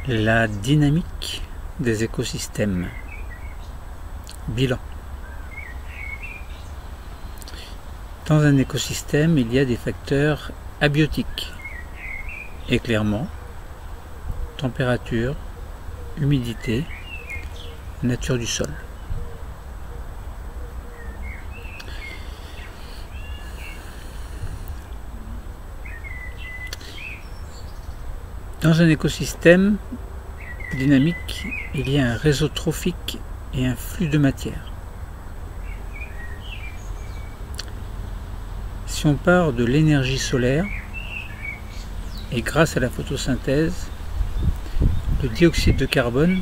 La dynamique des écosystèmes. Bilan. Dans un écosystème, il y a des facteurs abiotiques. Éclairement, température, humidité, nature du sol. Dans un écosystème dynamique, il y a un réseau trophique et un flux de matière. Si on part de l'énergie solaire, et grâce à la photosynthèse, le dioxyde de carbone,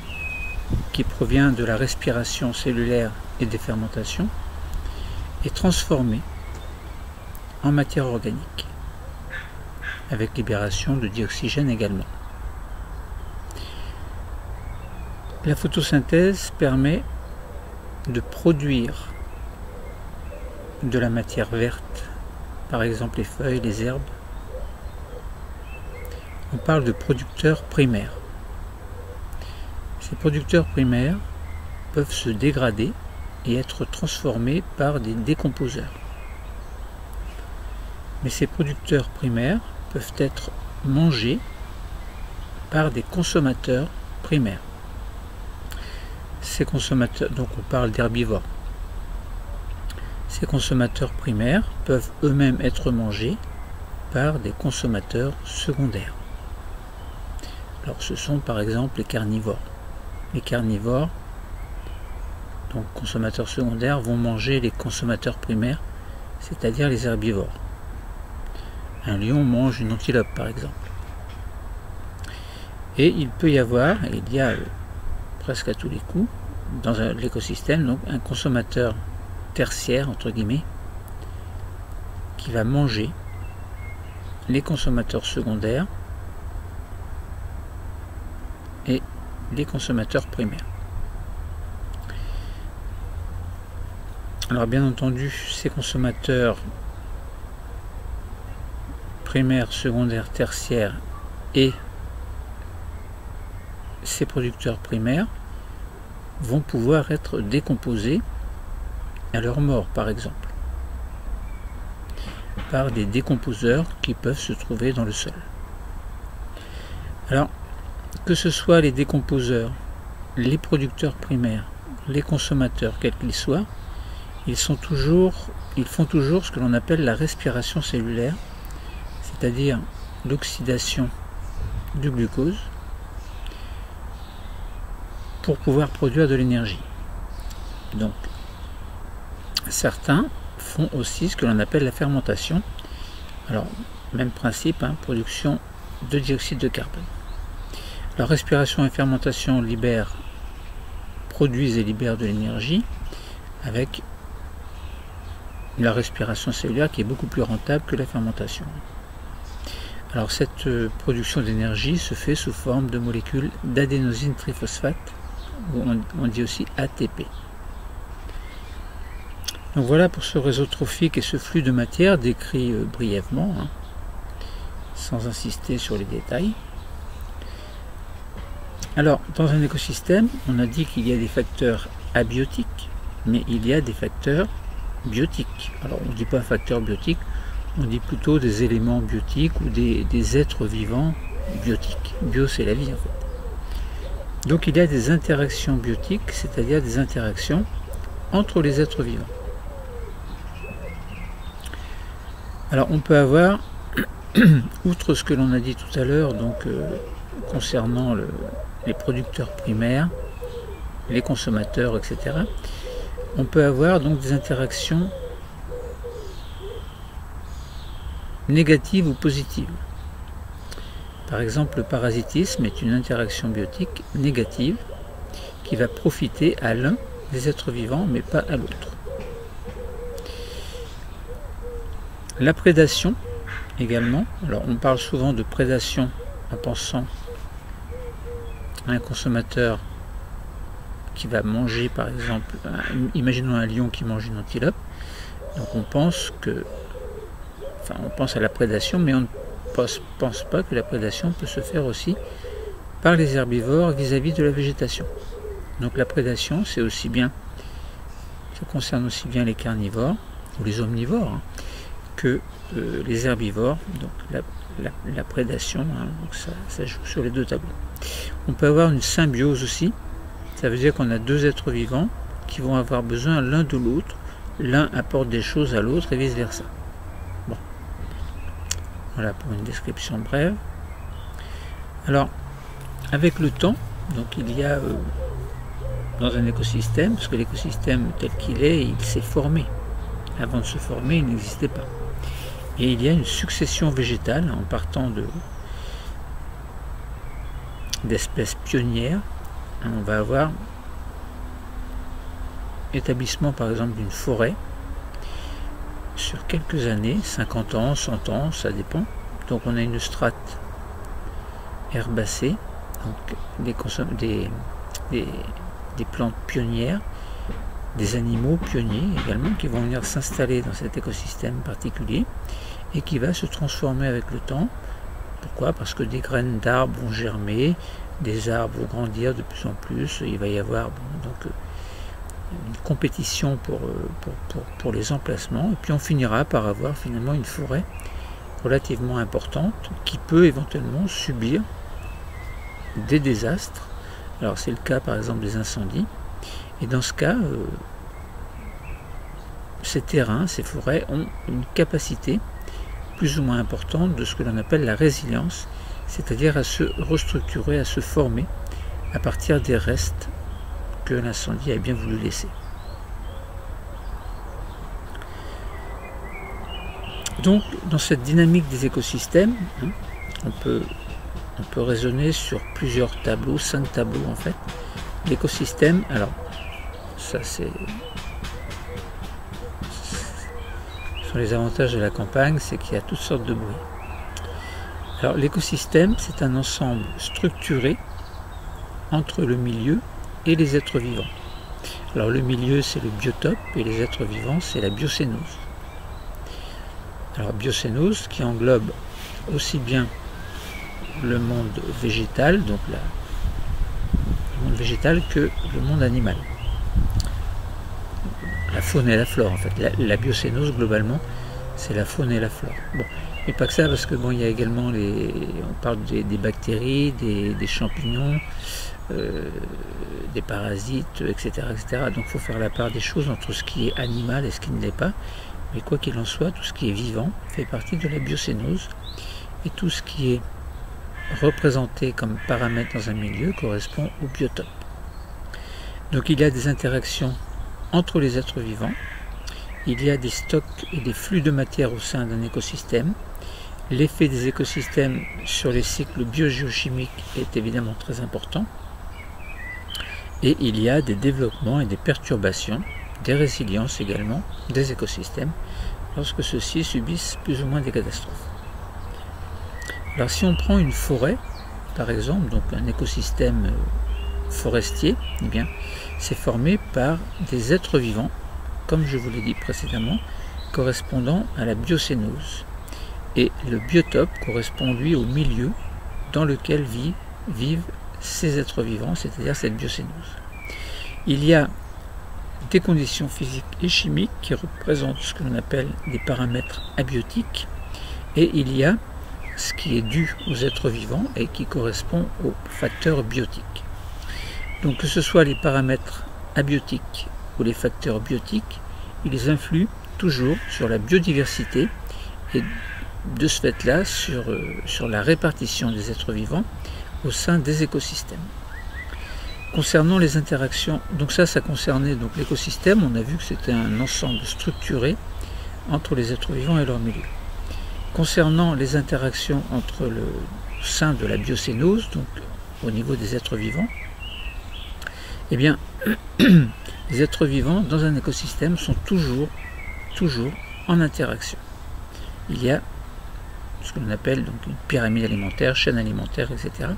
qui provient de la respiration cellulaire et des fermentations, est transformé en matière organique, avec libération de dioxygène également. La photosynthèse permet de produire de la matière verte, par exemple les feuilles, les herbes. On parle de producteurs primaires. Ces producteurs primaires peuvent se dégrader et être transformés par des décomposeurs. Mais ces producteurs primaires peuvent être mangés par des consommateurs primaires. Ces consommateurs, donc on parle d'herbivores. Ces consommateurs primaires peuvent eux-mêmes être mangés par des consommateurs secondaires. Alors ce sont par exemple les carnivores. Les carnivores, donc consommateurs secondaires, vont manger les consommateurs primaires, c'est-à-dire les herbivores. Un lion mange une antilope par exemple. Et il peut y avoir, et il y a presque à tous les coups, dans l'écosystème, donc un consommateur tertiaire, entre guillemets, qui va manger les consommateurs secondaires et les consommateurs primaires. Alors bien entendu, ces consommateurs primaires, secondaires, tertiaires et ces producteurs primaires vont pouvoir être décomposés à leur mort, par exemple, par des décomposeurs qui peuvent se trouver dans le sol. Alors, que ce soit les décomposeurs, les producteurs primaires, les consommateurs, quels qu'ils soient, ils font toujours ce que l'on appelle la respiration cellulaire, c'est-à-dire l'oxydation du glucose pour pouvoir produire de l'énergie. Donc, certains font aussi ce que l'on appelle la fermentation. Alors, même principe, production de dioxyde de carbone. La respiration et fermentation produisent et libèrent de l'énergie avec la respiration cellulaire qui est beaucoup plus rentable que la fermentation. Alors cette production d'énergie se fait sous forme de molécules d'adénosine triphosphate, ou on dit aussi ATP. Donc voilà pour ce réseau trophique et ce flux de matière décrit brièvement, sans insister sur les détails. Alors, dans un écosystème, on a dit qu'il y a des facteurs abiotiques, mais il y a des facteurs biotiques. Alors, on ne dit pas facteurs biotiques, on dit plutôt des éléments biotiques ou des êtres vivants biotiques. Bio, c'est la vie, en fait. Donc, il y a des interactions biotiques, c'est-à-dire des interactions entre les êtres vivants. Alors, on peut avoir, outre ce que l'on a dit tout à l'heure, donc concernant les producteurs primaires, les consommateurs, etc., on peut avoir donc des interactions négatives ou positives. Par exemple, le parasitisme est une interaction biotique négative qui va profiter à l'un des êtres vivants, mais pas à l'autre. La prédation également. Alors, on parle souvent de prédation en pensant à un consommateur qui va manger, par exemple, imaginons un lion qui mange une antilope. Donc on pense à la prédation, mais on ne pense pas que la prédation peut se faire aussi par les herbivores vis-à-vis de la végétation. Donc la prédation, c'est aussi bien, ça concerne aussi bien les carnivores ou les omnivores que les herbivores. Donc la prédation, donc ça joue sur les deux tableaux. On peut avoir une symbiose aussi. Ça veut dire qu'on a deux êtres vivants qui vont avoir besoin l'un de l'autre. L'un apporte des choses à l'autre et vice versa. Bon. Voilà pour une description brève. Alors, avec le temps, donc il y a dans un écosystème, parce que l'écosystème tel qu'il est, il s'est formé. Avant de se former, il n'existait pas. Et il y a une succession végétale en partant d'espèces pionnières. On va avoir établissement par exemple d'une forêt sur quelques années, 50 ans, 100 ans, ça dépend. Donc on a une strate herbacée, donc des plantes pionnières, des animaux pionniers également qui vont venir s'installer dans cet écosystème particulier et qui va se transformer avec le temps. Pourquoi? Parce que des graines d'arbres vont germer, des arbres vont grandir de plus en plus, il va y avoir donc une compétition pour les emplacements, et puis on finira par avoir finalement une forêt relativement importante qui peut éventuellement subir des désastres. Alors c'est le cas par exemple des incendies, et dans ce cas, ces terrains, ces forêts ont une capacité plus ou moins importante de ce que l'on appelle la résilience, c'est-à-dire à se restructurer, à se former à partir des restes que l'incendie a bien voulu laisser. Donc, dans cette dynamique des écosystèmes, on peut raisonner sur plusieurs tableaux, 5 tableaux en fait. L'écosystème, alors, ça c'est... Ce sont les avantages de la campagne, c'est qu'il y a toutes sortes de bruits. Alors, l'écosystème, c'est un ensemble structuré entre le milieu et les êtres vivants. Alors le milieu c'est le biotope et les êtres vivants c'est la biocénose. Alors biocénose qui englobe aussi bien le monde végétal, donc le monde végétal, que le monde animal. La faune et la flore en fait. La biocénose globalement c'est la faune et la flore. Bon, mais pas que ça parce que bon il y a également on parle des bactéries, des champignons, des parasites, etc., etc. Donc il faut faire la part des choses entre ce qui est animal et ce qui ne l'est pas. Mais quoi qu'il en soit, tout ce qui est vivant fait partie de la biocénose. Et tout ce qui est représenté comme paramètre dans un milieu correspond au biotope. Donc il y a des interactions entre les êtres vivants. Il y a des stocks et des flux de matière au sein d'un écosystème. L'effet des écosystèmes sur les cycles biogéochimiques est évidemment très important. Et il y a des développements et des perturbations, des résiliences également, des écosystèmes, lorsque ceux-ci subissent plus ou moins des catastrophes. Alors si on prend une forêt, par exemple, donc un écosystème forestier, eh bien, c'est formé par des êtres vivants, comme je vous l'ai dit précédemment, correspondant à la biocénose. Et le biotope correspond lui au milieu dans lequel vivent ces êtres vivants, c'est-à-dire cette biocénose. Il y a des conditions physiques et chimiques qui représentent ce que l'on appelle des paramètres abiotiques, et il y a ce qui est dû aux êtres vivants et qui correspond aux facteurs biotiques. Donc que ce soit les paramètres abiotiques ou les facteurs biotiques, ils influent toujours sur la biodiversité et de ce fait-là sur la répartition des êtres vivants au sein des écosystèmes. Concernant les interactions, donc ça concernait donc l'écosystème, on a vu que c'était un ensemble structuré entre les êtres vivants et leur milieu. Concernant les interactions entre le sein de la biocénose, donc au niveau des êtres vivants, eh bien, les êtres vivants dans un écosystème sont toujours en interaction. Il y a ce que l'on appelle donc une pyramide alimentaire, chaîne alimentaire, etc.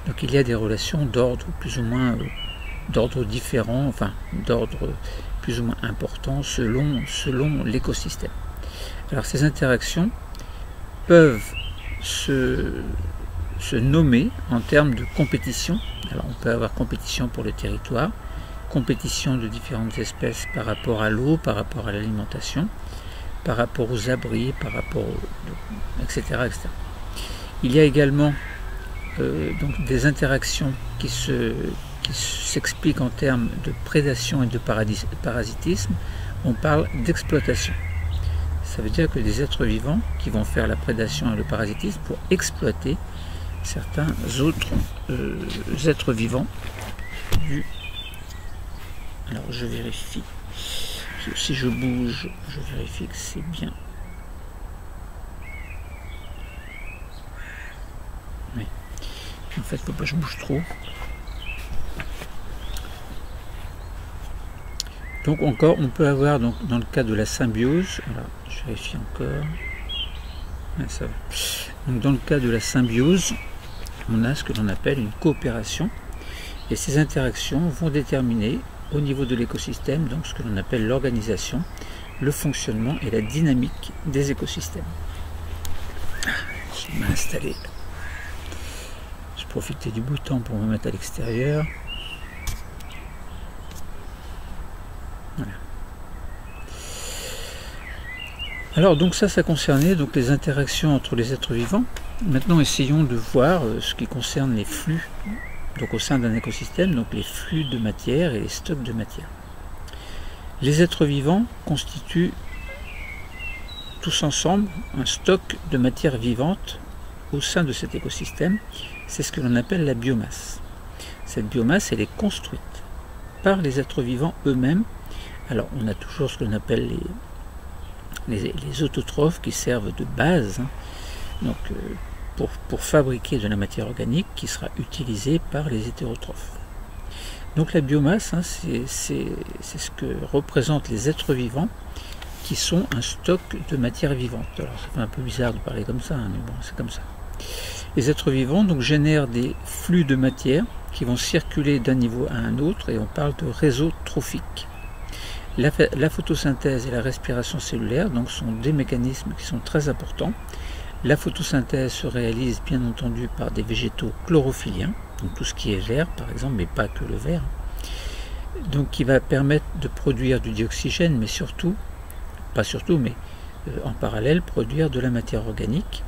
Donc il y a des relations d'ordre plus ou moins d'ordre différent, enfin d'ordre plus ou moins important selon l'écosystème. Alors ces interactions peuvent se nommer en termes de compétition. Alors on peut avoir compétition pour le territoire, compétition de différentes espèces par rapport à l'eau, par rapport à l'alimentation, par rapport aux abris, par rapport etc., etc. Il y a également donc des interactions qui s'expliquent en termes de prédation et de parasitisme. On parle d'exploitation. Ça veut dire que des êtres vivants qui vont faire la prédation et le parasitisme pour exploiter certains autres êtres vivants. Alors je vérifie. Si je bouge, je vérifie que c'est bien. Oui. En fait, il ne faut pas que je bouge trop. Donc encore, on peut avoir donc, dans le cas de la symbiose, voilà, je vérifie encore. Ouais, ça va. Donc dans le cas de la symbiose, on a ce que l'on appelle une coopération. Et ces interactions vont déterminer au niveau de l'écosystème, donc ce que l'on appelle l'organisation, le fonctionnement et la dynamique des écosystèmes. Je vais m'installer. Je profitais du beau temps pour me mettre à l'extérieur. Voilà. Alors donc ça concernait donc les interactions entre les êtres vivants. Maintenant essayons de voir ce qui concerne les flux. Donc au sein d'un écosystème, donc les flux de matière et les stocks de matière. Les êtres vivants constituent tous ensemble un stock de matière vivante au sein de cet écosystème. C'est ce que l'on appelle la biomasse. Cette biomasse, elle est construite par les êtres vivants eux-mêmes. Alors on a toujours ce que l'on appelle les autotrophes qui servent de base, hein. Donc pour fabriquer de la matière organique qui sera utilisée par les hétérotrophes. Donc la biomasse, hein, c'est ce que représentent les êtres vivants qui sont un stock de matière vivante. Alors ça fait un peu bizarre de parler comme ça, hein, mais bon, c'est comme ça. Les êtres vivants donc génèrent des flux de matière qui vont circuler d'un niveau à un autre et on parle de réseau trophique. La photosynthèse et la respiration cellulaire donc, sont des mécanismes qui sont très importants. La photosynthèse se réalise bien entendu par des végétaux chlorophylliens, donc tout ce qui est vert par exemple, mais pas que le vert, donc qui va permettre de produire du dioxygène, mais surtout, pas surtout, mais en parallèle produire de la matière organique,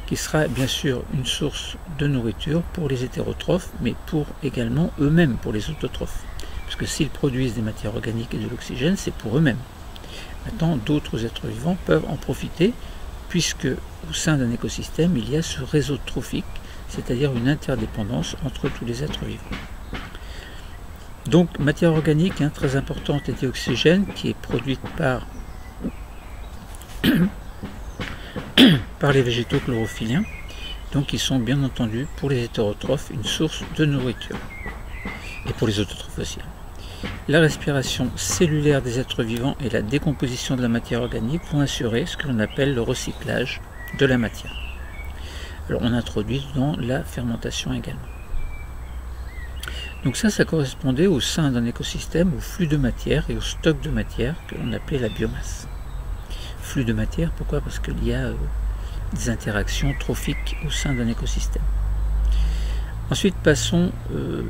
qui sera bien sûr une source de nourriture pour les hétérotrophes, mais pour également eux-mêmes, pour les autotrophes. Parce que s'ils produisent des matières organiques et de l'oxygène, c'est pour eux-mêmes. Maintenant, d'autres êtres vivants peuvent en profiter, puisque au sein d'un écosystème, il y a ce réseau trophique, c'est-à-dire une interdépendance entre tous les êtres vivants. Donc, matière organique, hein, très importante, et dioxygène, qui est produite par les végétaux chlorophylliens, donc ils sont bien entendu pour les hétérotrophes une source de nourriture, et pour les autotrophes aussi. La respiration cellulaire des êtres vivants et la décomposition de la matière organique vont assurer ce que l'on appelle le recyclage de la matière. Alors on introduit dans la fermentation également. Donc ça correspondait au sein d'un écosystème au flux de matière et au stock de matière que l'on appelait la biomasse. Flux de matière, pourquoi? Parce qu'il y a des interactions trophiques au sein d'un écosystème. Ensuite, passons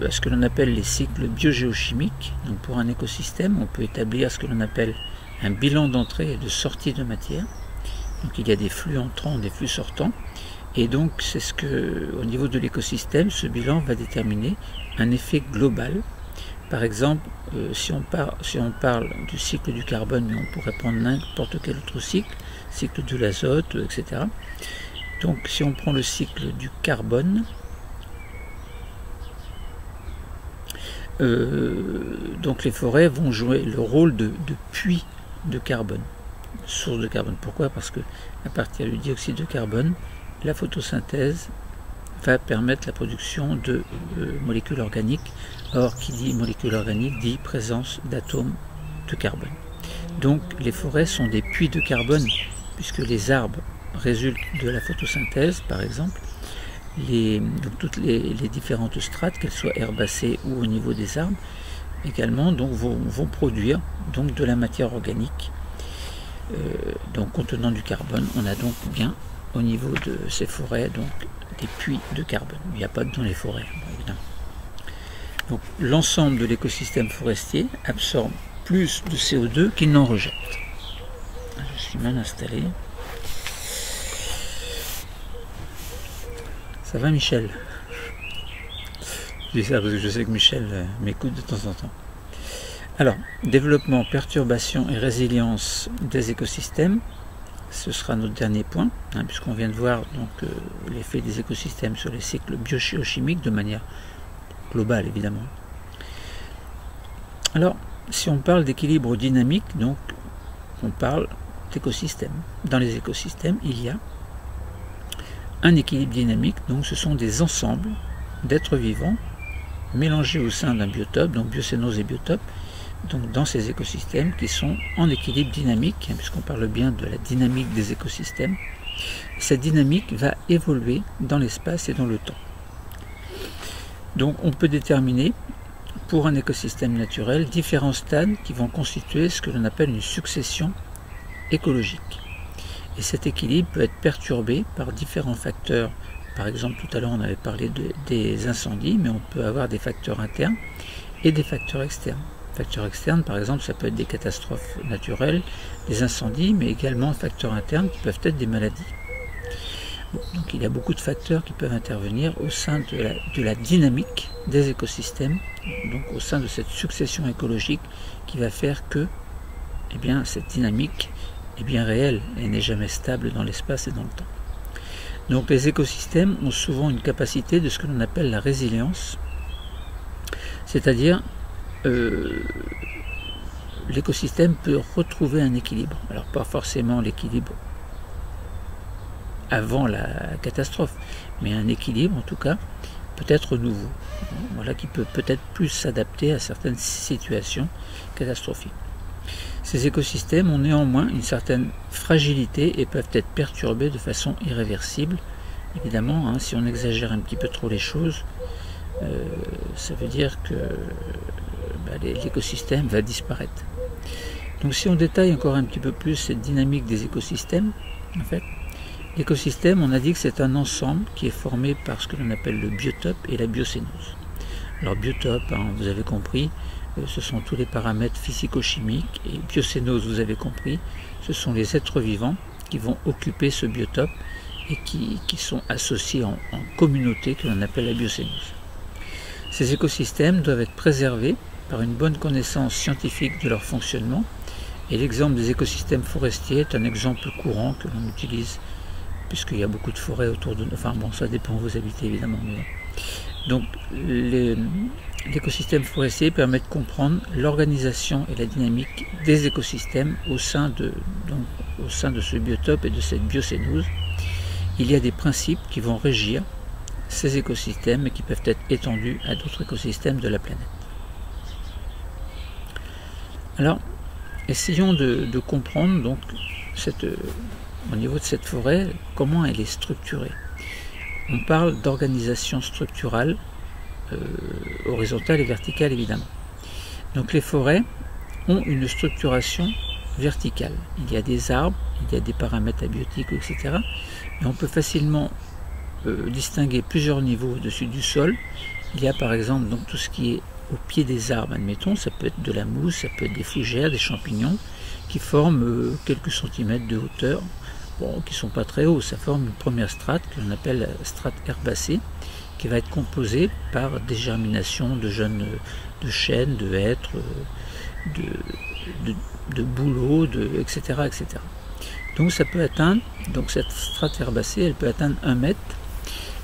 à ce que l'on appelle les cycles biogéochimiques. Donc pour un écosystème, on peut établir ce que l'on appelle un bilan d'entrée et de sortie de matière. Donc il y a des flux entrants, des flux sortants. Et donc c'est ce que, au niveau de l'écosystème, ce bilan va déterminer un effet global. Par exemple, si on parle du cycle du carbone, mais on pourrait prendre n'importe quel autre cycle de l'azote, etc. Donc si on prend le cycle du carbone, donc les forêts vont jouer le rôle de puits de carbone, source de carbone. Pourquoi? Parce que à partir du dioxyde de carbone, la photosynthèse va permettre la production de molécules organiques. Or, qui dit molécules organiques dit présence d'atomes de carbone. Donc les forêts sont des puits de carbone, puisque les arbres résultent de la photosynthèse, par exemple. Donc toutes les différentes strates, qu'elles soient herbacées ou au niveau des arbres, également donc, vont produire donc, de la matière organique donc, contenant du carbone. On a donc bien au niveau de ces forêts donc, des puits de carbone. Il n'y a pas dans les forêts, évidemment. Donc l'ensemble de l'écosystème forestier absorbe plus de CO2 qu'il n'en rejette. Je suis mal installé. Ça va, Michel? Je dis ça parce que je sais que Michel m'écoute de temps en temps. Alors, développement, perturbation et résilience des écosystèmes, ce sera notre dernier point, puisqu'on vient de voir donc l'effet des écosystèmes sur les cycles biogéochimiques de manière globale, évidemment. Alors, si on parle d'équilibre dynamique, donc on parle d'écosystèmes. Dans les écosystèmes, il y a un équilibre dynamique, donc ce sont des ensembles d'êtres vivants mélangés au sein d'un biotope, donc biocénose et biotope, donc dans ces écosystèmes qui sont en équilibre dynamique, puisqu'on parle bien de la dynamique des écosystèmes. Cette dynamique va évoluer dans l'espace et dans le temps. Donc on peut déterminer pour un écosystème naturel différents stades qui vont constituer ce que l'on appelle une succession écologique. Et cet équilibre peut être perturbé par différents facteurs. Par exemple, tout à l'heure on avait parlé des incendies, mais on peut avoir des facteurs internes et des facteurs externes. Facteurs externes, par exemple, ça peut être des catastrophes naturelles, des incendies, mais également facteurs internes qui peuvent être des maladies. Bon, donc il y a beaucoup de facteurs qui peuvent intervenir au sein de la dynamique des écosystèmes, donc au sein de cette succession écologique qui va faire que cette dynamique est bien réelle et n'est jamais stable dans l'espace et dans le temps. Donc les écosystèmes ont souvent une capacité de ce que l'on appelle la résilience, c'est-à-dire l'écosystème peut retrouver un équilibre. Alors pas forcément l'équilibre avant la catastrophe, mais un équilibre en tout cas peut-être nouveau, voilà, qui peut peut-être plus s'adapter à certaines situations catastrophiques. Ces écosystèmes ont néanmoins une certaine fragilité et peuvent être perturbés de façon irréversible. Évidemment, si on exagère un petit peu trop les choses, ça veut dire que l'écosystème va disparaître. Donc si on détaille encore un petit peu plus cette dynamique des écosystèmes, en fait, l'écosystème, on a dit que c'est un ensemble qui est formé par ce que l'on appelle le biotope et la biocénose. Alors biotope, vous avez compris, ce sont tous les paramètres physico-chimiques, et biocénose, vous avez compris, ce sont les êtres vivants qui vont occuper ce biotope et qui sont associés en communauté que l'on appelle la biocénose. Ces écosystèmes doivent être préservés par une bonne connaissance scientifique de leur fonctionnement, et l'exemple des écosystèmes forestiers est un exemple courant que l'on utilise puisqu'il y a beaucoup de forêts autour de nous. Enfin bon, ça dépend où vous habitez évidemment. Mais... Donc l'écosystème forestier permet de comprendre l'organisation et la dynamique des écosystèmes au sein de ce biotope et de cette biocénose. Il y a des principes qui vont régir ces écosystèmes et qui peuvent être étendus à d'autres écosystèmes de la planète. Alors, essayons de comprendre donc au niveau de cette forêt, comment elle est structurée. On parle d'organisation structurale, horizontale et verticale évidemment. Donc les forêts ont une structuration verticale. Il y a des arbres, il y a des paramètres abiotiques, etc. Et on peut facilement distinguer plusieurs niveaux au-dessus du sol. Il y a par exemple donc tout ce qui est au pied des arbres, admettons, ça peut être de la mousse, ça peut être des fougères, des champignons, qui forment quelques centimètres de hauteur, bon, qui ne sont pas très hauts. Ça forme une première strate que l'on appelle la strate herbacée, qui va être composée par des germinations de jeunes de chênes, de hêtres, de bouleaux, etc., etc. Donc ça peut atteindre, donc cette strate herbacée, elle peut atteindre 1 mètre,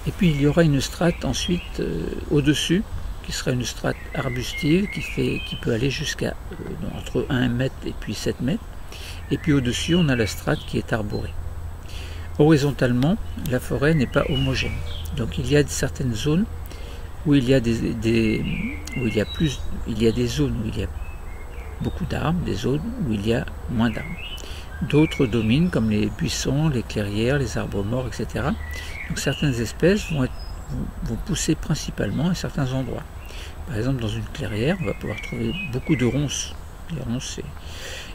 et puis il y aura une strate ensuite au-dessus, qui sera une strate arbustive qui peut aller jusqu'à entre 1 mètre et puis 7 mètres, et puis au-dessus on a la strate qui est arborée. Horizontalement, la forêt n'est pas homogène, donc il y a certaines zones où il y a des zones où il y a beaucoup d'arbres, des zones où il y a moins d'arbres. D'autres dominent comme les buissons, les clairières, les arbres morts, etc. Donc certaines espèces vont pousser principalement à certains endroits. Par exemple, dans une clairière, on va pouvoir trouver beaucoup de ronces. Les ronces,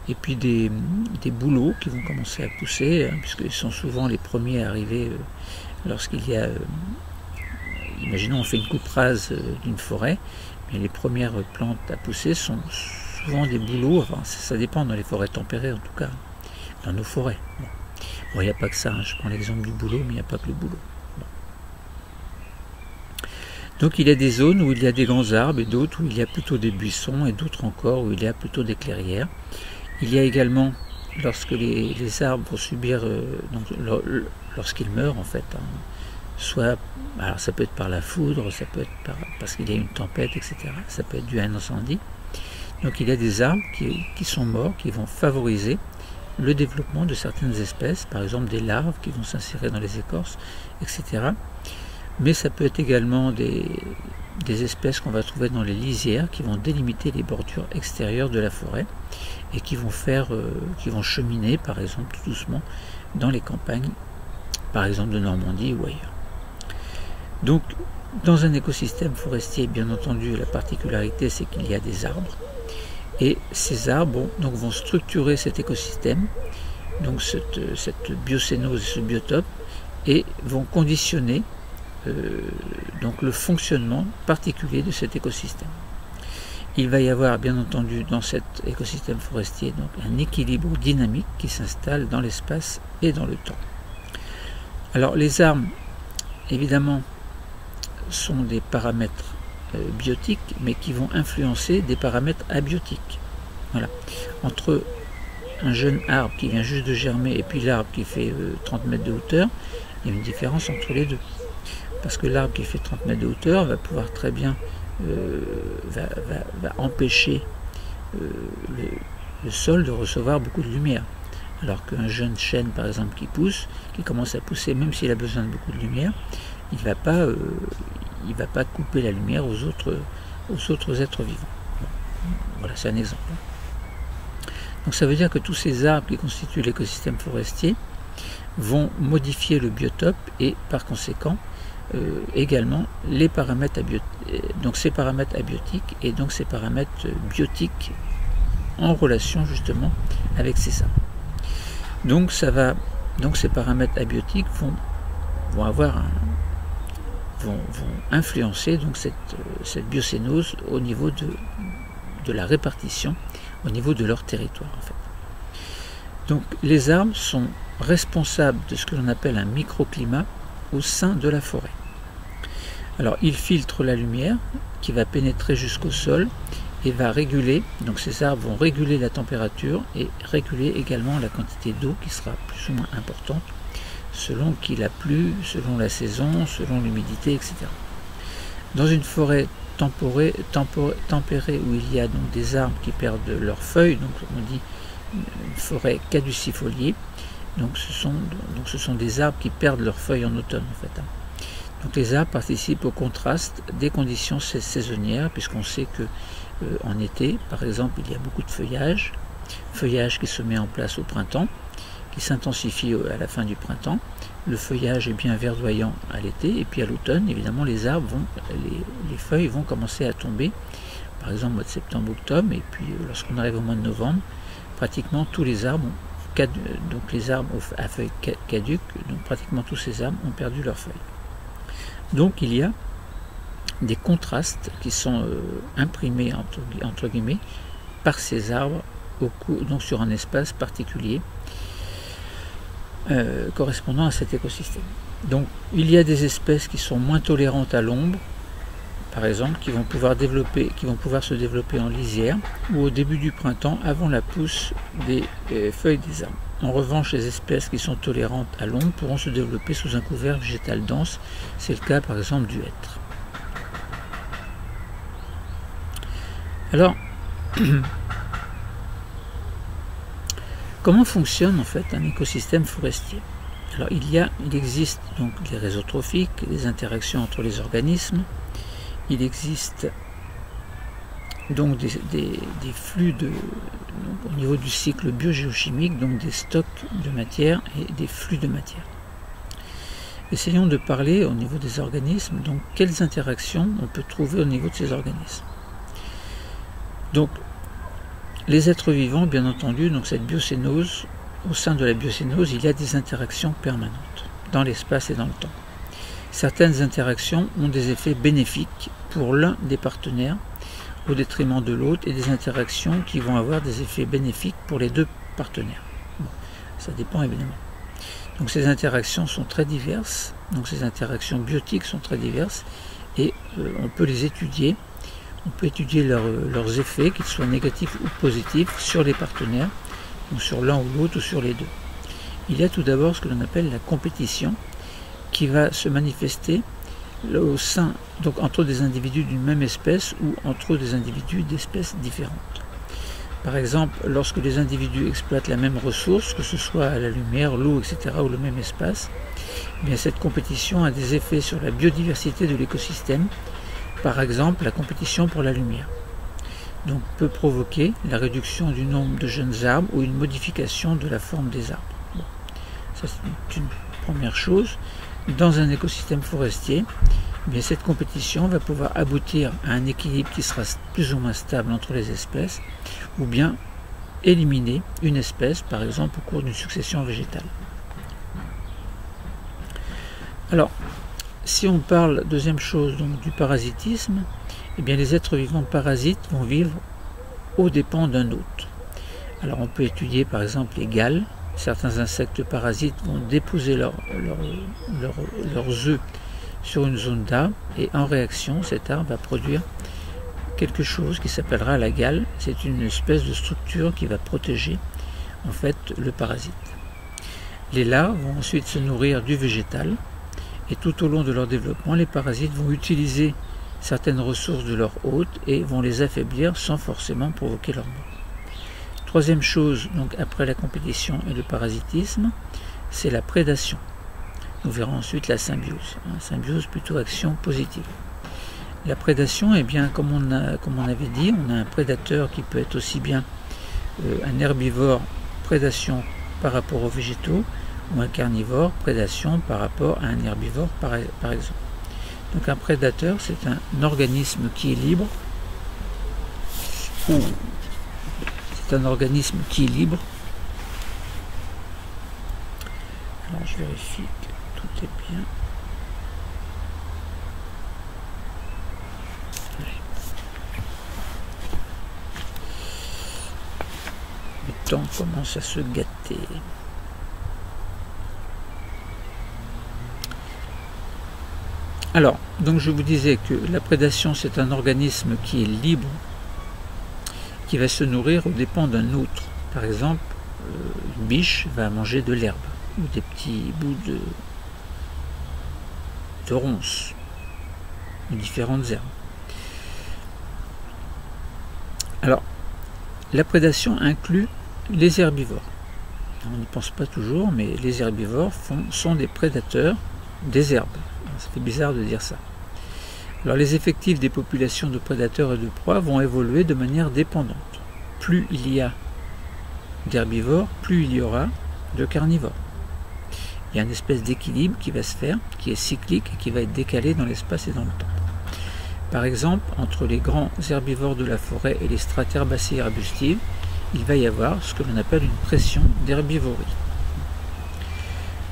et puis des bouleaux qui vont commencer à pousser, puisqu'ils sont souvent les premiers à arriver lorsqu'il y a, imaginons on fait une coupe rase d'une forêt, mais les premières plantes à pousser sont souvent des bouleaux, enfin ça dépend dans les forêts tempérées en tout cas, dans nos forêts. Bon, il n'y a pas que ça, hein. Je prends l'exemple du bouleau, mais il n'y a pas que le bouleau. Bon. Donc il y a des zones où il y a des grands arbres et d'autres où il y a plutôt des buissons et d'autres encore où il y a plutôt des clairières. Il y a également, lorsque les arbres vont subir, lorsqu'ils meurent en fait, hein, soit, alors ça peut être par la foudre, ça peut être parce qu'il y a une tempête, etc. Ça peut être dû à un incendie. Donc il y a des arbres qui sont morts, qui vont favoriser le développement de certaines espèces, par exemple des larves qui vont s'insérer dans les écorces, etc. Mais ça peut être également des espèces qu'on va trouver dans les lisières qui vont délimiter les bordures extérieures de la forêt et qui vont cheminer, par exemple, tout doucement dans les campagnes, par exemple de Normandie ou ailleurs. Donc, dans un écosystème forestier, bien entendu, la particularité, c'est qu'il y a des arbres. Et ces arbres vont structurer cet écosystème, donc cette biocénose, ce biotope, et vont conditionner donc le fonctionnement particulier de cet écosystème. Il va y avoir bien entendu dans cet écosystème forestier donc un équilibre dynamique qui s'installe dans l'espace et dans le temps. Alors les arbres, évidemment, sont des paramètres biotiques, mais qui vont influencer des paramètres abiotiques. Voilà. Entre un jeune arbre qui vient juste de germer et puis l'arbre qui fait 30 mètres de hauteur, il y a une différence entre les deux. Parce que l'arbre qui fait 30 mètres de hauteur va pouvoir très bien va empêcher le sol de recevoir beaucoup de lumière. Alors qu'un jeune chêne, par exemple, qui pousse, qui commence à pousser, même s'il a besoin de beaucoup de lumière, il ne va pas couper la lumière aux autres êtres vivants. Bon, voilà, c'est un exemple. Donc ça veut dire que tous ces arbres qui constituent l'écosystème forestier vont modifier le biotope et par conséquent également les paramètres donc ces paramètres abiotiques et donc ces paramètres biotiques en relation justement avec ces arbres. Donc ces paramètres abiotiques vont influencer donc cette biocénose au niveau de la répartition, au niveau de leur territoire en fait. Donc les arbres sont responsables de ce que l'on appelle un microclimat au sein de la forêt. Alors ils filtrent la lumière qui va pénétrer jusqu'au sol et va réguler, donc ces arbres vont réguler la température et réguler également la quantité d'eau qui sera plus ou moins importante selon qu'il a plu, selon la saison, selon l'humidité, etc. Dans une forêt tempérée où il y a donc des arbres qui perdent leurs feuilles, donc on dit une forêt caducifoliée, donc ce sont des arbres qui perdent leurs feuilles en automne en fait. Donc les arbres participent au contraste des conditions saisonnières, puisqu'on sait que en été, par exemple, il y a beaucoup de feuillage qui se met en place au printemps, qui s'intensifie à la fin du printemps. Le feuillage est bien verdoyant à l'été, et puis à l'automne, évidemment, les feuilles vont commencer à tomber, par exemple au mois de septembre, octobre, et puis lorsqu'on arrive au mois de novembre, pratiquement tous les arbres, donc les arbres à feuilles caduques, donc pratiquement tous ces arbres ont perdu leurs feuilles. Donc il y a des contrastes qui sont imprimés entre guillemets par ces arbres donc sur un espace particulier correspondant à cet écosystème. Donc il y a des espèces qui sont moins tolérantes à l'ombre, par exemple, qui vont pouvoir se développer en lisière ou au début du printemps avant la pousse des feuilles des arbres. En revanche, les espèces qui sont tolérantes à l'ombre pourront se développer sous un couvert végétal dense. C'est le cas par exemple du hêtre. Alors, comment fonctionne en fait un écosystème forestier? Alors il existe donc les réseaux trophiques, les interactions entre les organismes. Il existe donc des flux au niveau du cycle biogéochimique, donc des stocks de matière et des flux de matière. Essayons de parler au niveau des organismes, donc quelles interactions on peut trouver au niveau de ces organismes. Donc les êtres vivants, bien entendu, donc cette biocénose, au sein de la biocénose, il y a des interactions permanentes dans l'espace et dans le temps. certaines interactions ont des effets bénéfiques pour l'un des partenaires au détriment de l'autre, et des interactions qui vont avoir des effets bénéfiques pour les deux partenaires. Bon, ça dépend évidemment. Donc ces interactions sont très diverses, donc ces interactions biotiques sont très diverses, et on peut les étudier, on peut étudier leurs effets, qu'ils soient négatifs ou positifs, sur les partenaires, donc sur l'un ou l'autre ou sur les deux. Il y a tout d'abord ce que l'on appelle la compétition, qui va se manifester au sein, donc entre des individus d'une même espèce ou entre des individus d'espèces différentes. Par exemple, lorsque les individus exploitent la même ressource, que ce soit la lumière, l'eau, etc., ou le même espace, eh bien cette compétition a des effets sur la biodiversité de l'écosystème. Par exemple, la compétition pour la lumière. Donc peut provoquer la réduction du nombre de jeunes arbres ou une modification de la forme des arbres. Bon, ça c'est une première chose. Dans un écosystème forestier, eh bien, cette compétition va pouvoir aboutir à un équilibre qui sera plus ou moins stable entre les espèces, ou bien éliminer une espèce, par exemple au cours d'une succession végétale. Alors, si on parle, deuxième chose, donc, du parasitisme, eh bien, les êtres vivants parasites vont vivre aux dépens d'un autre. Alors on peut étudier par exemple les galles. Certains insectes parasites vont déposer leurs œufs sur une zone d'arbre, et en réaction, cet arbre va produire quelque chose qui s'appellera la gale. C'est une espèce de structure qui va protéger en fait le parasite. Les larves vont ensuite se nourrir du végétal, et tout au long de leur développement, les parasites vont utiliser certaines ressources de leur hôte et vont les affaiblir sans forcément provoquer leur mort. Troisième chose, donc après la compétition et le parasitisme, c'est la prédation. Nous verrons ensuite la symbiose. Symbiose plutôt action positive. La prédation, eh bien, comme on avait dit, on a un prédateur qui peut être aussi bien un herbivore, prédation par rapport aux végétaux, ou un carnivore, prédation par rapport à un herbivore par exemple. Donc un prédateur, c'est un organisme qui est libre, c'est un organisme qui est libre. Alors je vérifie que tout est bien. Le temps commence à se gâter. Alors, donc je vous disais que la prédation, c'est un organisme qui est libre, qui va se nourrir aux dépens d'un autre. Par exemple, une biche va manger de l'herbe, ou des petits bouts de ronces, ou différentes herbes. Alors, la prédation inclut les herbivores. On n'y pense pas toujours, mais les herbivores sont des prédateurs des herbes. Ça fait bizarre de dire ça. Alors les effectifs des populations de prédateurs et de proies vont évoluer de manière dépendante. Plus il y a d'herbivores, plus il y aura de carnivores. Il y a une espèce d'équilibre qui va se faire, qui est cyclique et qui va être décalé dans l'espace et dans le temps. Par exemple, entre les grands herbivores de la forêt et les strates herbacées et arbustives, il va y avoir ce que l'on appelle une pression d'herbivorie.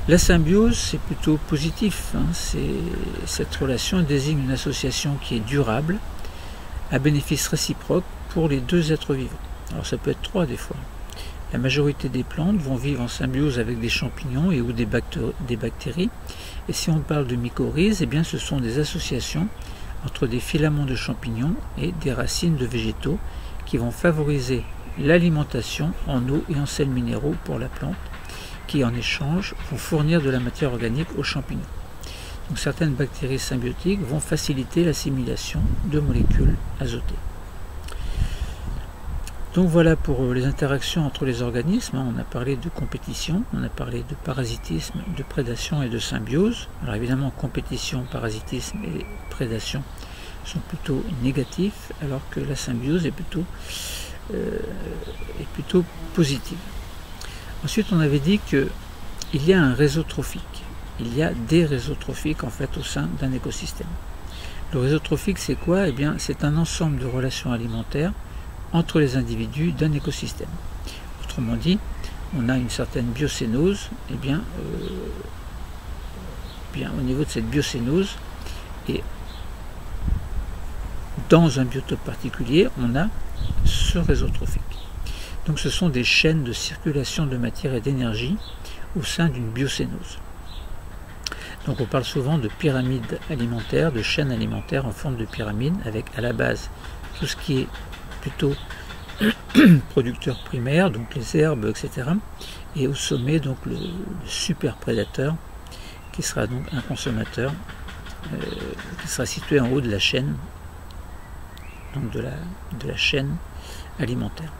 La symbiose, c'est plutôt positif. Cette relation désigne une association qui est durable, à bénéfice réciproque pour les deux êtres vivants. Alors ça peut être trois des fois. La majorité des plantes vont vivre en symbiose avec des champignons et ou des bactéries. Et si on parle de mycorhizes, eh bien ce sont des associations entre des filaments de champignons et des racines de végétaux qui vont favoriser l'alimentation en eau et en sels minéraux pour la plante, qui en échange vont fournir de la matière organique aux champignons. Donc certaines bactéries symbiotiques vont faciliter l'assimilation de molécules azotées. Donc voilà pour les interactions entre les organismes. On a parlé de compétition, on a parlé de parasitisme, de prédation et de symbiose. Alors évidemment, compétition, parasitisme et prédation sont plutôt négatifs, alors que la symbiose est plutôt positive. Ensuite, on avait dit qu'il y a un réseau trophique. Il y a des réseaux trophiques en fait au sein d'un écosystème. Le réseau trophique, c'est quoi? Eh bien, c'est un ensemble de relations alimentaires entre les individus d'un écosystème. Autrement dit, on a une certaine biocénose, eh bien, bien, au niveau de cette biocénose, et dans un biotope particulier, on a ce réseau trophique. Donc ce sont des chaînes de circulation de matière et d'énergie au sein d'une biocénose. Donc on parle souvent de pyramide alimentaire, de chaîne alimentaire en forme de pyramide, avec à la base tout ce qui est plutôt producteur primaire, donc les herbes, etc. Et au sommet, donc le super prédateur, qui sera donc un consommateur, qui sera situé en haut de la chaîne, donc de la chaîne alimentaire.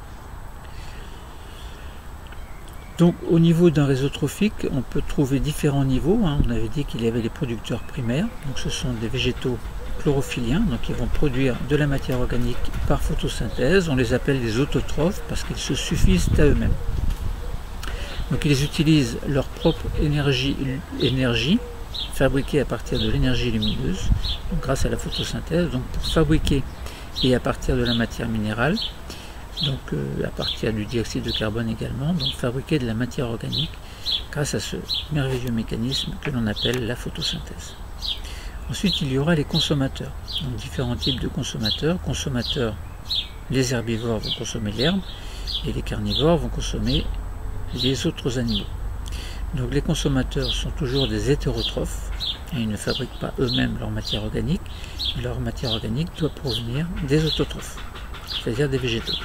Donc au niveau d'un réseau trophique, on peut trouver différents niveaux. On avait dit qu'il y avait les producteurs primaires, donc ce sont des végétaux chlorophylliens, donc ils vont produire de la matière organique par photosynthèse. On les appelle des autotrophes parce qu'ils se suffisent à eux-mêmes. Donc ils utilisent leur propre énergie fabriquée à partir de l'énergie lumineuse, donc grâce à la photosynthèse, donc pour fabriquer et à partir de la matière minérale, donc à partir du dioxyde de carbone également, donc fabriquer de la matière organique grâce à ce merveilleux mécanisme que l'on appelle la photosynthèse. Ensuite, il y aura les consommateurs, donc différents types de consommateurs. Consommateurs, les herbivores vont consommer l'herbe et les carnivores vont consommer les autres animaux. Donc les consommateurs sont toujours des hétérotrophes et ils ne fabriquent pas eux-mêmes leur matière organique, mais leur matière organique doit provenir des autotrophes, c'est-à-dire des végétaux.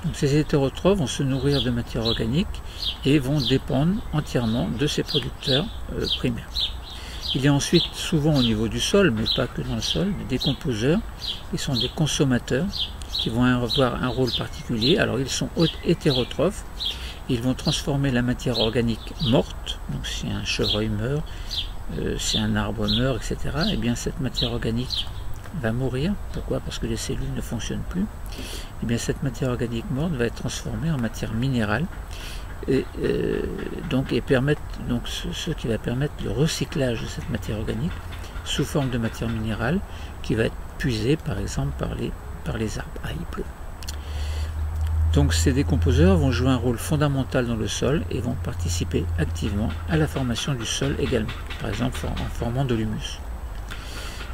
Donc ces hétérotrophes vont se nourrir de matière organique et vont dépendre entièrement de ces producteurs primaires. Il y a ensuite souvent au niveau du sol, mais pas que dans le sol, des décomposeurs qui sont des consommateurs qui vont avoir un rôle particulier. Alors ils sont hétérotrophes, ils vont transformer la matière organique morte, donc si un chevreuil meurt, si un arbre meurt, etc., et bien cette matière organique va mourir. Pourquoi? Parce que les cellules ne fonctionnent plus. Et bien cette matière organique morte va être transformée en matière minérale et permettre donc ce qui va permettre le recyclage de cette matière organique sous forme de matière minérale qui va être puisée par exemple par les arbres. Ah, il pleut. Donc ces décomposeurs vont jouer un rôle fondamental dans le sol et vont participer activement à la formation du sol également, par exemple en formant de l'humus.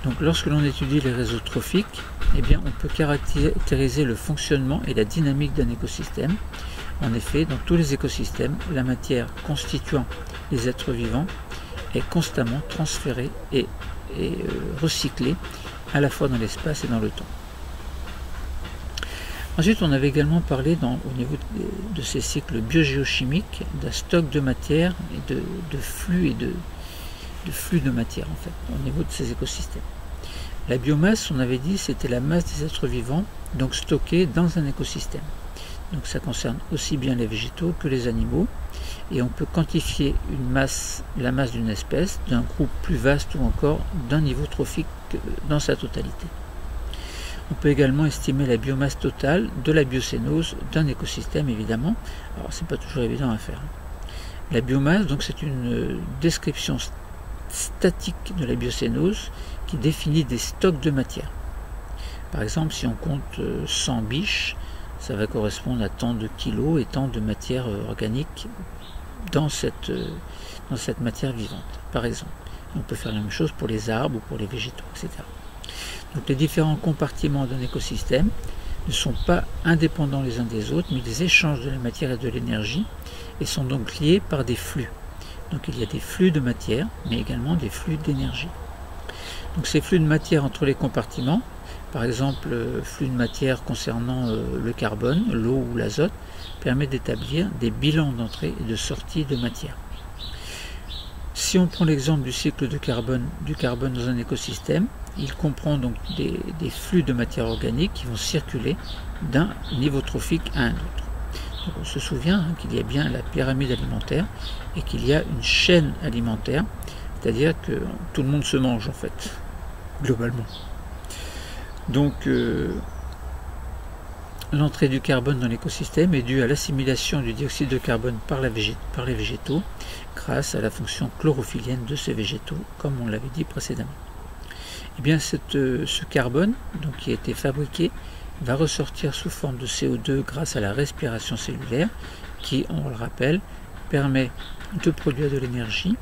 Donc lorsque l'on étudie les réseaux trophiques, eh bien, on peut caractériser le fonctionnement et la dynamique d'un écosystème. En effet, dans tous les écosystèmes, la matière constituant les êtres vivants est constamment transférée et recyclée à la fois dans l'espace et dans le temps. Ensuite, on avait également parlé au niveau de ces cycles biogéochimiques d'un stock de matière et de flux de matière en fait, au niveau de ces écosystèmes. La biomasse, on avait dit, c'était la masse des êtres vivants, donc stockée dans un écosystème. Donc ça concerne aussi bien les végétaux que les animaux, et on peut quantifier la masse d'une espèce, d'un groupe plus vaste ou encore d'un niveau trophique dans sa totalité. On peut également estimer la biomasse totale de la biocénose d'un écosystème, évidemment. Alors c'est pas toujours évident à faire. La biomasse, donc c'est une description statique de la biocénose qui définit des stocks de matière. Par exemple, si on compte 100 biches, ça va correspondre à tant de kilos et tant de matière organique dans cette matière vivante, par exemple. On peut faire la même chose pour les arbres ou pour les végétaux, etc. Donc les différents compartiments d'un écosystème ne sont pas indépendants les uns des autres, mais ils échangent de la matière et de l'énergie et sont donc liés par des flux. Donc il y a des flux de matière, mais également des flux d'énergie. Donc ces flux de matière entre les compartiments, par exemple flux de matière concernant le carbone, l'eau ou l'azote, permet d'établir des bilans d'entrée et de sortie de matière. Si on prend l'exemple du cycle du carbone dans un écosystème, il comprend donc des flux de matière organique qui vont circuler d'un niveau trophique à un autre. Donc on se souvient qu'il y a bien la pyramide alimentaire et qu'il y a une chaîne alimentaire, c'est-à-dire que tout le monde se mange en fait, globalement. Donc l'entrée du carbone dans l'écosystème est due à l'assimilation du dioxyde de carbone par les végétaux grâce à la fonction chlorophyllienne de ces végétaux, comme on l'avait dit précédemment. Et bien ce carbone donc, qui a été fabriqué va ressortir sous forme de CO2 grâce à la respiration cellulaire qui, on le rappelle, permet de produire de l'énergie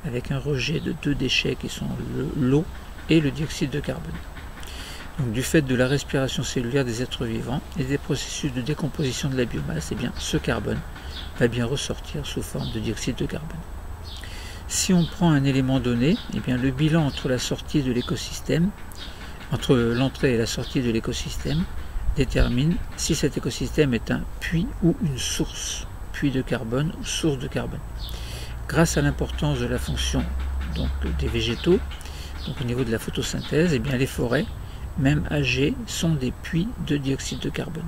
avec un rejet de 2 déchets qui sont l'eau et le dioxyde de carbone. Donc, du fait de la respiration cellulaire des êtres vivants et des processus de décomposition de la biomasse, eh bien, ce carbone va bien ressortir sous forme de dioxyde de carbone. Si on prend un élément donné, eh bien, le bilan entre la sortie de l'écosystème, entre l'entrée et la sortie de l'écosystème, détermine si cet écosystème est un puits ou une source, puits de carbone ou source de carbone. Grâce à l'importance de la fonction donc, des végétaux, donc au niveau de la photosynthèse, eh bien, les forêts, même âgées, sont des puits de dioxyde de carbone.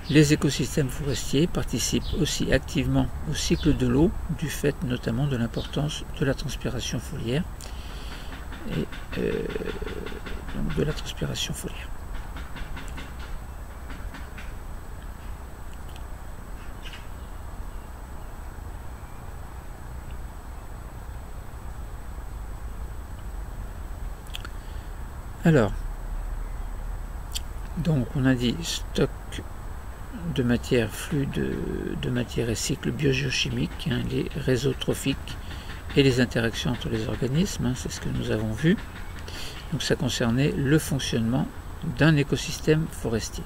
Les écosystèmes forestiers participent aussi activement au cycle de l'eau, du fait notamment de l'importance de la transpiration foliaire et donc de la transpiration foliaire. Alors, donc on a dit stock de matière, flux de matière et cycle biogéochimique, hein, les réseaux trophiques et les interactions entre les organismes, hein, c'est ce que nous avons vu. Donc ça concernait le fonctionnement d'un écosystème forestier.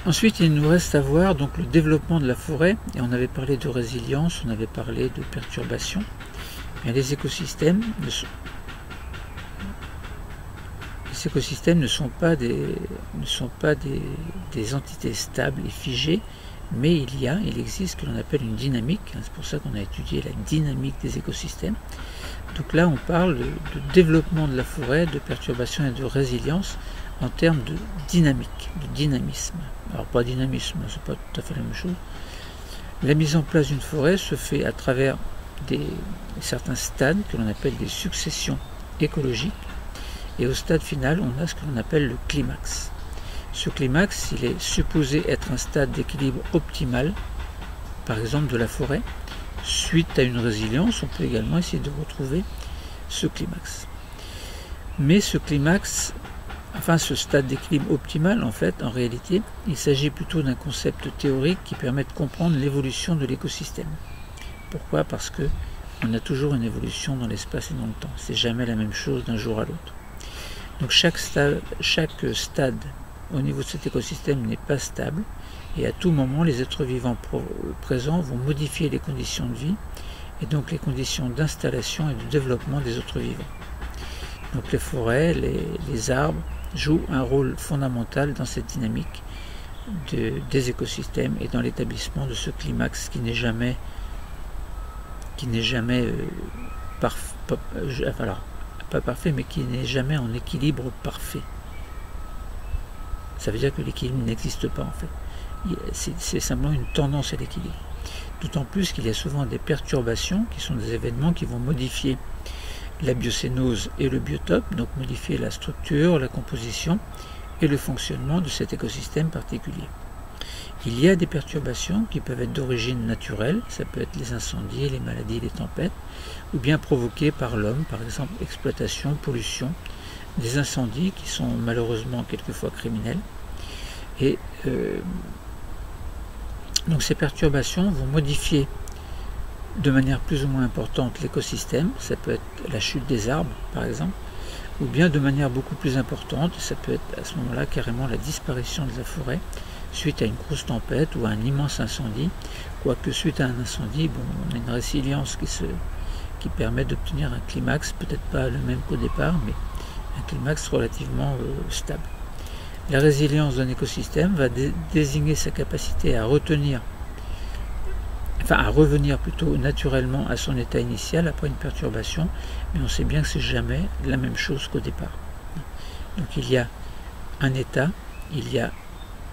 Ensuite, il nous reste à voir donc, le développement de la forêt, et on avait parlé de résilience, on avait parlé de perturbation. Mais les écosystèmes ne sont pas des entités stables et figées, mais il existe ce que l'on appelle une dynamique. C'est pour ça qu'on a étudié la dynamique des écosystèmes. Donc là, on parle de développement de la forêt, de perturbation et de résilience en termes de dynamique, de dynamisme. Alors pas dynamisme, c'est pas tout à fait la même chose. La mise en place d'une forêt se fait à travers certains stades que l'on appelle des successions écologiques. Et au stade final, on a ce que l'on appelle le climax. Ce climax, il est supposé être un stade d'équilibre optimal, par exemple de la forêt. Suite à une résilience, on peut également essayer de retrouver ce climax. Mais ce climax, enfin ce stade d'équilibre optimal, en fait, en réalité, il s'agit plutôt d'un concept théorique qui permet de comprendre l'évolution de l'écosystème. Pourquoi? Parce que on a toujours une évolution dans l'espace et dans le temps. C'est jamais la même chose d'un jour à l'autre. Donc chaque stade au niveau de cet écosystème n'est pas stable, et à tout moment les êtres vivants présents vont modifier les conditions de vie et donc les conditions d'installation et de développement des êtres vivants. Donc les forêts, les arbres jouent un rôle fondamental dans cette dynamique des écosystèmes et dans l'établissement de ce climax qui n'est jamais pas parfait, mais qui n'est jamais en équilibre parfait. Ça veut dire que l'équilibre n'existe pas en fait. C'est simplement une tendance à l'équilibre. D'autant plus qu'il y a souvent des perturbations qui sont des événements qui vont modifier la biocénose et le biotope, donc modifier la structure, la composition et le fonctionnement de cet écosystème particulier. Il y a des perturbations qui peuvent être d'origine naturelle, ça peut être les incendies, les maladies, les tempêtes, ou bien provoquées par l'homme, par exemple exploitation, pollution, des incendies qui sont malheureusement quelquefois criminels. Et donc ces perturbations vont modifier de manière plus ou moins importante l'écosystème, ça peut être la chute des arbres par exemple, ou bien de manière beaucoup plus importante, ça peut être à ce moment-là carrément la disparition de la forêt suite à une grosse tempête ou à un immense incendie, quoique suite à un incendie, bon, on a une résilience qui permet d'obtenir un climax, peut-être pas le même qu'au départ, mais un climax relativement stable. La résilience d'un écosystème va désigner sa capacité à revenir plutôt naturellement à son état initial après une perturbation, mais on sait bien que c'est jamais la même chose qu'au départ. Donc il y a un état, il y a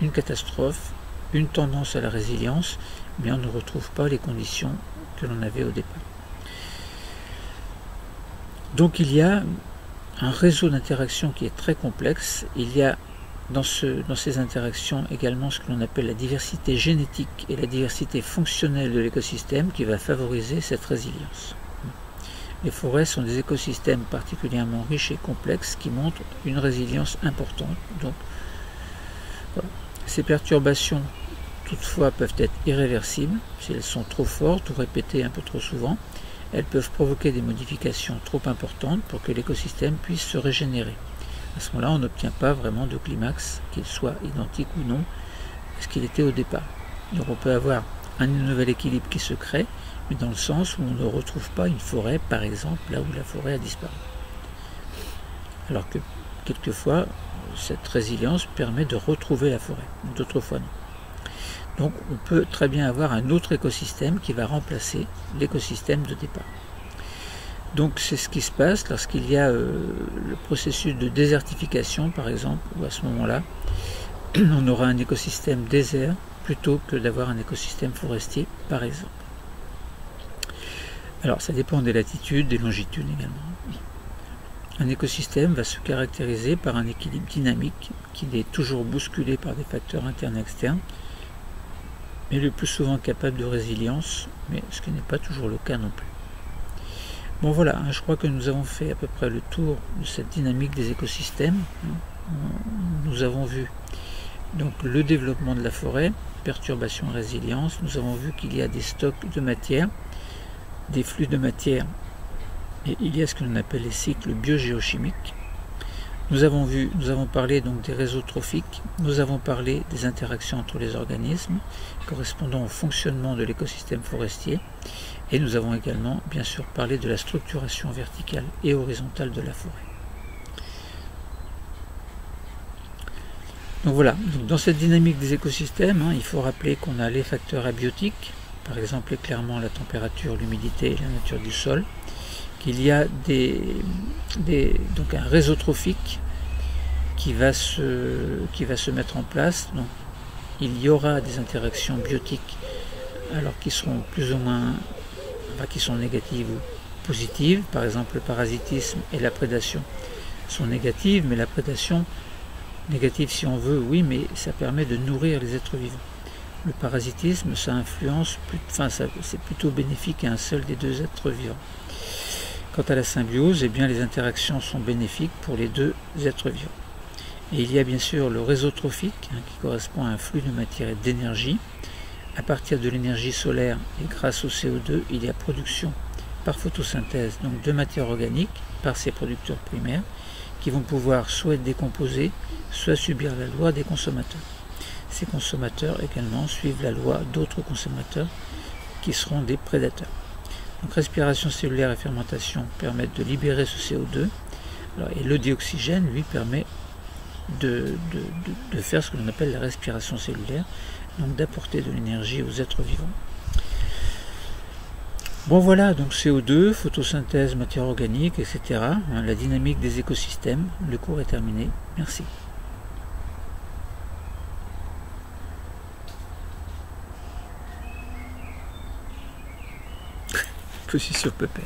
une catastrophe, une tendance à la résilience, mais on ne retrouve pas les conditions que l'on avait au départ. Donc il y a un réseau d'interactions qui est très complexe. Il y a dans ces interactions également ce que l'on appelle la diversité génétique et la diversité fonctionnelle de l'écosystème qui va favoriser cette résilience. Les forêts sont des écosystèmes particulièrement riches et complexes qui montrent une résilience importante. Donc, voilà. Ces perturbations, toutefois, peuvent être irréversibles si elles sont trop fortes ou répétées un peu trop souvent. Elles peuvent provoquer des modifications trop importantes pour que l'écosystème puisse se régénérer. À ce moment-là, on n'obtient pas vraiment de climax, qu'il soit identique ou non à ce qu'il était au départ. Donc on peut avoir un nouvel équilibre qui se crée, mais dans le sens où on ne retrouve pas une forêt, par exemple, là où la forêt a disparu. Alors que quelquefois, cette résilience permet de retrouver la forêt, d'autres fois non. Donc on peut très bien avoir un autre écosystème qui va remplacer l'écosystème de départ. Donc c'est ce qui se passe lorsqu'il y a le processus de désertification, par exemple, où à ce moment-là, on aura un écosystème désert plutôt que d'avoir un écosystème forestier, par exemple. Alors ça dépend des latitudes, des longitudes également. Un écosystème va se caractériser par un équilibre dynamique qui est toujours bousculé par des facteurs internes et externes, mais le plus souvent capable de résilience, mais ce qui n'est pas toujours le cas non plus. Bon voilà, je crois que nous avons fait à peu près le tour de cette dynamique des écosystèmes. Nous avons vu donc le développement de la forêt, perturbation et résilience. Nous avons vu qu'il y a des stocks de matière, des flux de matière, et il y a ce que l'on appelle les cycles biogéochimiques. Nous avons parlé donc des réseaux trophiques, nous avons parlé des interactions entre les organismes correspondant au fonctionnement de l'écosystème forestier, et nous avons également bien sûr parlé de la structuration verticale et horizontale de la forêt. Donc voilà, donc dans cette dynamique des écosystèmes, il faut rappeler qu'on a les facteurs abiotiques, par exemple l'éclairement, la température, l'humidité et la nature du sol, qu'il y a donc un réseau trophique qui va se mettre en place. Donc, il y aura des interactions biotiques alors qui seront plus ou moins, qui sont négatives ou positives. Par exemple, le parasitisme et la prédation sont négatives, mais la prédation négative si on veut, oui, mais ça permet de nourrir les êtres vivants. Le parasitisme, ça influence, c'est plutôt bénéfique à un seul des deux êtres vivants. Quant à la symbiose, eh bien, les interactions sont bénéfiques pour les deux êtres vivants. Et il y a bien sûr le réseau trophique qui correspond à un flux de matière et d'énergie. À partir de l'énergie solaire et grâce au CO2, il y a production par photosynthèse donc de matière organique par ces producteurs primaires qui vont pouvoir soit être décomposés, soit subir la loi des consommateurs. Ces consommateurs également suivent la loi d'autres consommateurs qui seront des prédateurs. Donc respiration cellulaire et fermentation permettent de libérer ce CO2 et le dioxygène lui permet de faire ce que l'on appelle la respiration cellulaire, donc d'apporter de l'énergie aux êtres vivants. Bon voilà, donc CO2, photosynthèse, matière organique, etc. La dynamique des écosystèmes, le cours est terminé. Merci. Je suis sur Pepper.